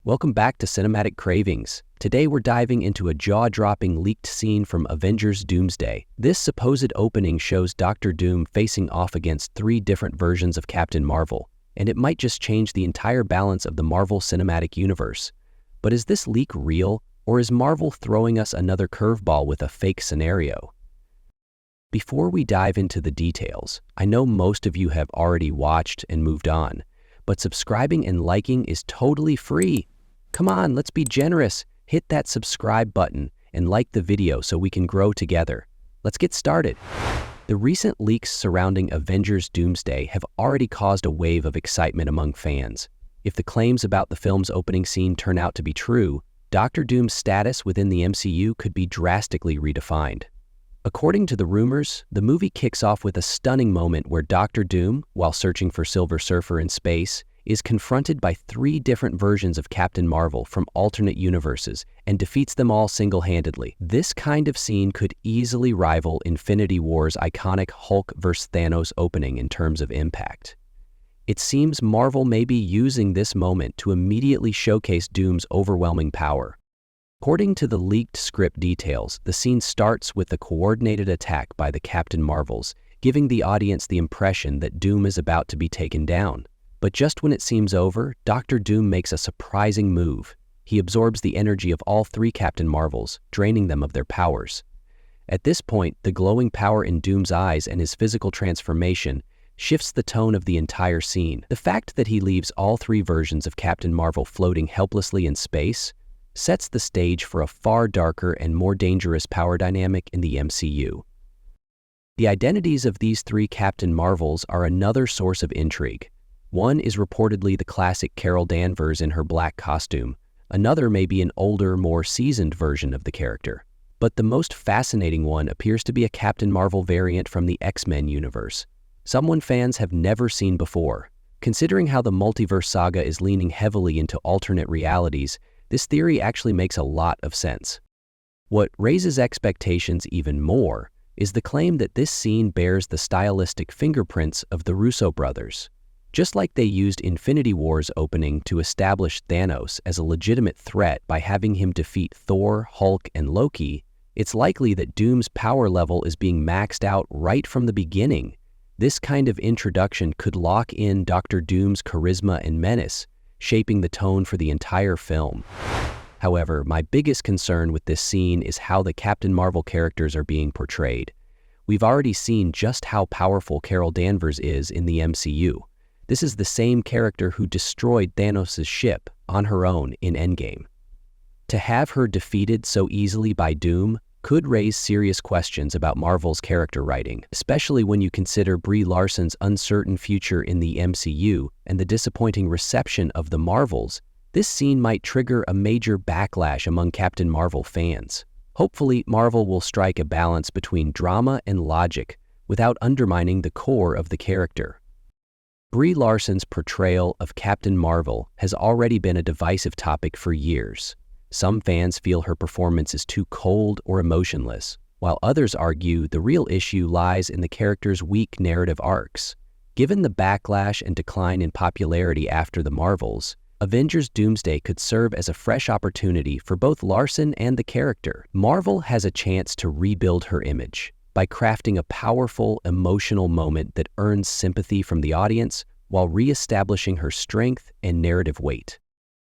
Welcome back to Cinematic Cravings. Today we're diving into a jaw-dropping leaked scene from Avengers Doomsday. This supposed opening shows Dr. Doom facing off against 3 different versions of Captain Marvel, and it might just change the entire balance of the Marvel Cinematic Universe. But is this leak real, or is Marvel throwing us another curveball with a fake scenario? Before we dive into the details, I know most of you have already watched and moved on, but subscribing and liking is totally free. Come on, let's be generous. Hit that subscribe button and like the video so we can grow together. Let's get started. The recent leaks surrounding Avengers Doomsday have already caused a wave of excitement among fans. If the claims about the film's opening scene turn out to be true, Dr. Doom's status within the MCU could be drastically redefined. According to the rumors, the movie kicks off with a stunning moment where Dr. Doom, while searching for Silver Surfer in space, is confronted by 3 different versions of Captain Marvel from alternate universes and defeats them all single-handedly. This kind of scene could easily rival Infinity War's iconic Hulk vs. Thanos opening in terms of impact. It seems Marvel may be using this moment to immediately showcase Doom's overwhelming power. According to the leaked script details, the scene starts with a coordinated attack by the Captain Marvels, giving the audience the impression that Doom is about to be taken down. But just when it seems over, Dr. Doom makes a surprising move. He absorbs the energy of all 3 Captain Marvels, draining them of their powers. At this point, the glowing power in Doom's eyes and his physical transformation shifts the tone of the entire scene. The fact that he leaves all 3 versions of Captain Marvel floating helplessly in space sets the stage for a far darker and more dangerous power dynamic in the MCU. The identities of these 3 Captain Marvels are another source of intrigue. One is reportedly the classic Carol Danvers in her black costume. Another may be an older, more seasoned version of the character. But the most fascinating one appears to be a Captain Marvel variant from the X-Men universe, someone fans have never seen before. Considering how the Multiverse Saga is leaning heavily into alternate realities, this theory actually makes a lot of sense. What raises expectations even more is the claim that this scene bears the stylistic fingerprints of the Russo brothers. Just like they used Infinity War's opening to establish Thanos as a legitimate threat by having him defeat Thor, Hulk, and Loki, it's likely that Doom's power level is being maxed out right from the beginning. This kind of introduction could lock in Dr. Doom's charisma and menace, shaping the tone for the entire film. However, my biggest concern with this scene is how the Captain Marvel characters are being portrayed. We've already seen just how powerful Carol Danvers is in the MCU. This is the same character who destroyed Thanos' ship on her own in Endgame. To have her defeated so easily by Doom could raise serious questions about Marvel's character writing, especially when you consider Brie Larson's uncertain future in the MCU and the disappointing reception of the Marvels. This scene might trigger a major backlash among Captain Marvel fans. Hopefully, Marvel will strike a balance between drama and logic without undermining the core of the character. Brie Larson's portrayal of Captain Marvel has already been a divisive topic for years. Some fans feel her performance is too cold or emotionless, while others argue the real issue lies in the character's weak narrative arcs. Given the backlash and decline in popularity after the Marvels, Avengers Doomsday could serve as a fresh opportunity for both Larson and the character. Marvel has a chance to rebuild her image by crafting a powerful, emotional moment that earns sympathy from the audience while re-establishing her strength and narrative weight.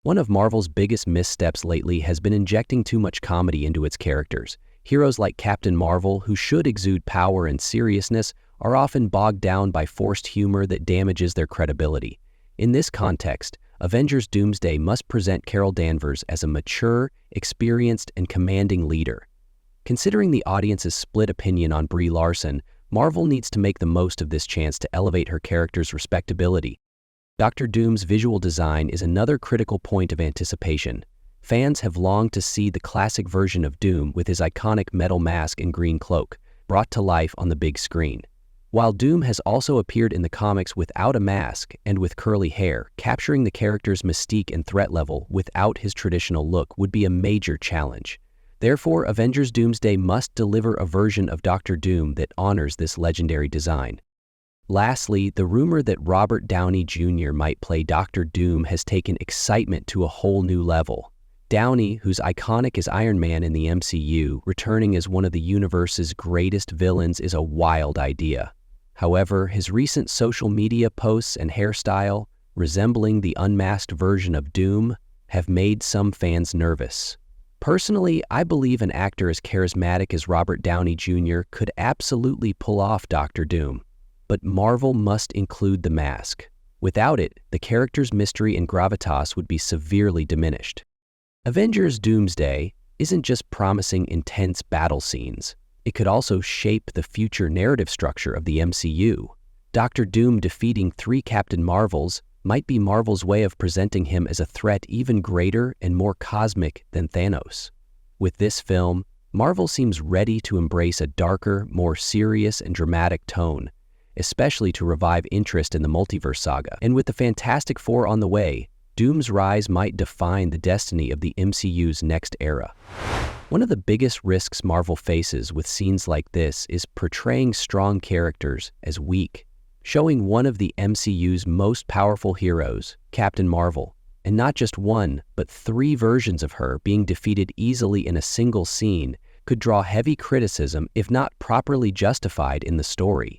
One of Marvel's biggest missteps lately has been injecting too much comedy into its characters. Heroes like Captain Marvel, who should exude power and seriousness, are often bogged down by forced humor that damages their credibility. In this context, Avengers Doomsday must present Carol Danvers as a mature, experienced, and commanding leader. Considering the audience's split opinion on Brie Larson, Marvel needs to make the most of this chance to elevate her character's respectability. Dr. Doom's visual design is another critical point of anticipation. Fans have longed to see the classic version of Doom with his iconic metal mask and green cloak, brought to life on the big screen. While Doom has also appeared in the comics without a mask and with curly hair, capturing the character's mystique and threat level without his traditional look would be a major challenge. Therefore, Avengers Doomsday must deliver a version of Dr. Doom that honors this legendary design. Lastly, the rumor that Robert Downey Jr. might play Doctor Doom has taken excitement to a whole new level. Downey, who's iconic as Iron Man in the MCU, returning as one of the universe's greatest villains is a wild idea. However, his recent social media posts and hairstyle, resembling the unmasked version of Doom, have made some fans nervous. Personally, I believe an actor as charismatic as Robert Downey Jr. could absolutely pull off Doctor Doom. But Marvel must include the mask. Without it, the character's mystery and gravitas would be severely diminished. Avengers Doomsday isn't just promising intense battle scenes. It could also shape the future narrative structure of the MCU. Doctor Doom defeating 3 Captain Marvels might be Marvel's way of presenting him as a threat even greater and more cosmic than Thanos. With this film, Marvel seems ready to embrace a darker, more serious and dramatic tone, especially to revive interest in the Multiverse saga. And with the Fantastic Four on the way, Doom's rise might define the destiny of the MCU's next era. One of the biggest risks Marvel faces with scenes like this is portraying strong characters as weak, showing one of the MCU's most powerful heroes, Captain Marvel, and not just one, but 3 versions of her being defeated easily in a single scene could draw heavy criticism if not properly justified in the story.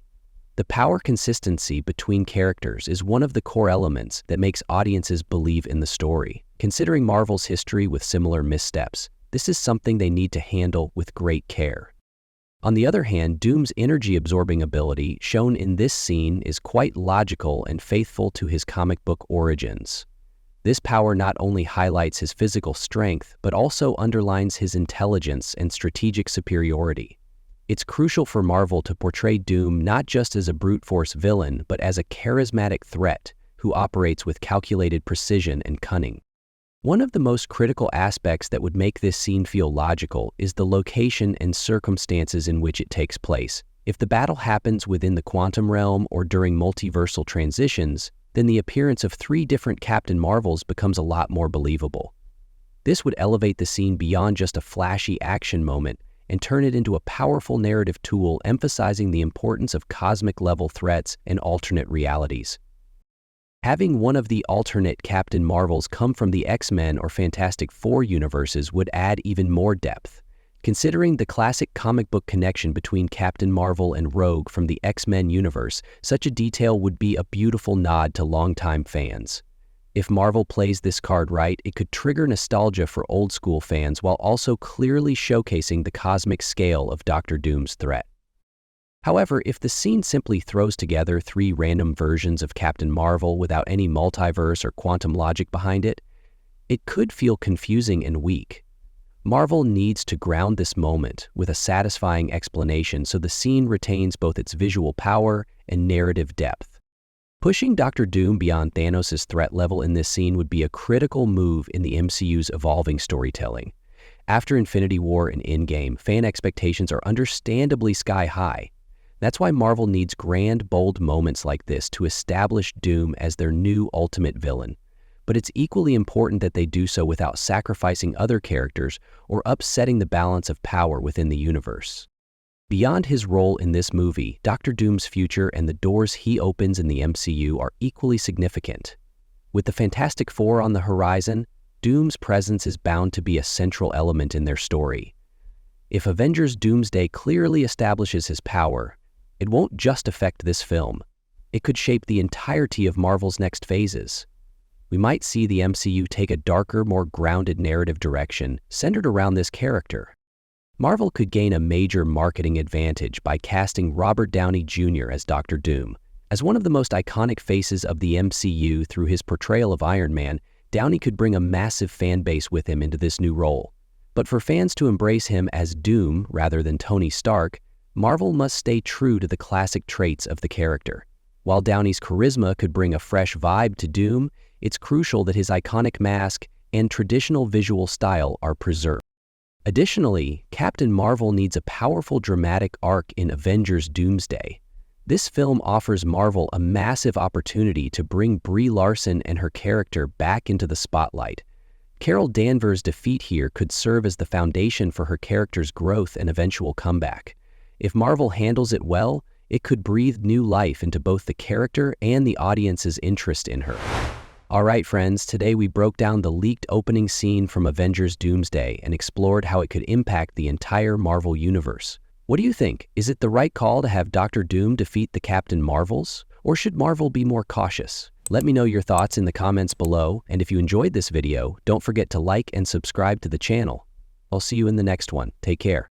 The power consistency between characters is one of the core elements that makes audiences believe in the story. Considering Marvel's history with similar missteps, this is something they need to handle with great care. On the other hand, Doom's energy-absorbing ability shown in this scene is quite logical and faithful to his comic book origins. This power not only highlights his physical strength, but also underlines his intelligence and strategic superiority. It's crucial for Marvel to portray Doom not just as a brute force villain, but as a charismatic threat who operates with calculated precision and cunning. One of the most critical aspects that would make this scene feel logical is the location and circumstances in which it takes place. If the battle happens within the quantum realm or during multiversal transitions, then the appearance of 3 different Captain Marvels becomes a lot more believable. This would elevate the scene beyond just a flashy action moment and turn it into a powerful narrative tool emphasizing the importance of cosmic-level threats and alternate realities. Having one of the alternate Captain Marvels come from the X-Men or Fantastic Four universes would add even more depth. Considering the classic comic book connection between Captain Marvel and Rogue from the X-Men universe, such a detail would be a beautiful nod to longtime fans. If Marvel plays this card right, it could trigger nostalgia for old-school fans while also clearly showcasing the cosmic scale of Doctor Doom's threat. However, if the scene simply throws together 3 random versions of Captain Marvel without any multiverse or quantum logic behind it, it could feel confusing and weak. Marvel needs to ground this moment with a satisfying explanation so the scene retains both its visual power and narrative depth. Pushing Doctor Doom beyond Thanos' threat level in this scene would be a critical move in the MCU's evolving storytelling. After Infinity War and Endgame, fan expectations are understandably sky-high. That's why Marvel needs grand, bold moments like this to establish Doom as their new ultimate villain. But it's equally important that they do so without sacrificing other characters or upsetting the balance of power within the universe. Beyond his role in this movie, Doctor Doom's future and the doors he opens in the MCU are equally significant. With the Fantastic Four on the horizon, Doom's presence is bound to be a central element in their story. If Avengers Doomsday clearly establishes his power, it won't just affect this film. It could shape the entirety of Marvel's next phases. We might see the MCU take a darker, more grounded narrative direction centered around this character. Marvel could gain a major marketing advantage by casting Robert Downey Jr. as Doctor Doom. As one of the most iconic faces of the MCU through his portrayal of Iron Man, Downey could bring a massive fan base with him into this new role. But for fans to embrace him as Doom rather than Tony Stark, Marvel must stay true to the classic traits of the character. While Downey's charisma could bring a fresh vibe to Doom, it's crucial that his iconic mask and traditional visual style are preserved. Additionally, Captain Marvel needs a powerful dramatic arc in Avengers Doomsday. This film offers Marvel a massive opportunity to bring Brie Larson and her character back into the spotlight. Carol Danvers' defeat here could serve as the foundation for her character's growth and eventual comeback. If Marvel handles it well, It could breathe new life into both the character and the audience's interest in her. Alright friends, today we broke down the leaked opening scene from Avengers Doomsday and explored how it could impact the entire Marvel Universe. What do you think? Is it the right call to have Doctor Doom defeat the Captain Marvels? Or should Marvel be more cautious? Let me know your thoughts in the comments below, and if you enjoyed this video, don't forget to like and subscribe to the channel. I'll see you in the next one. Take care.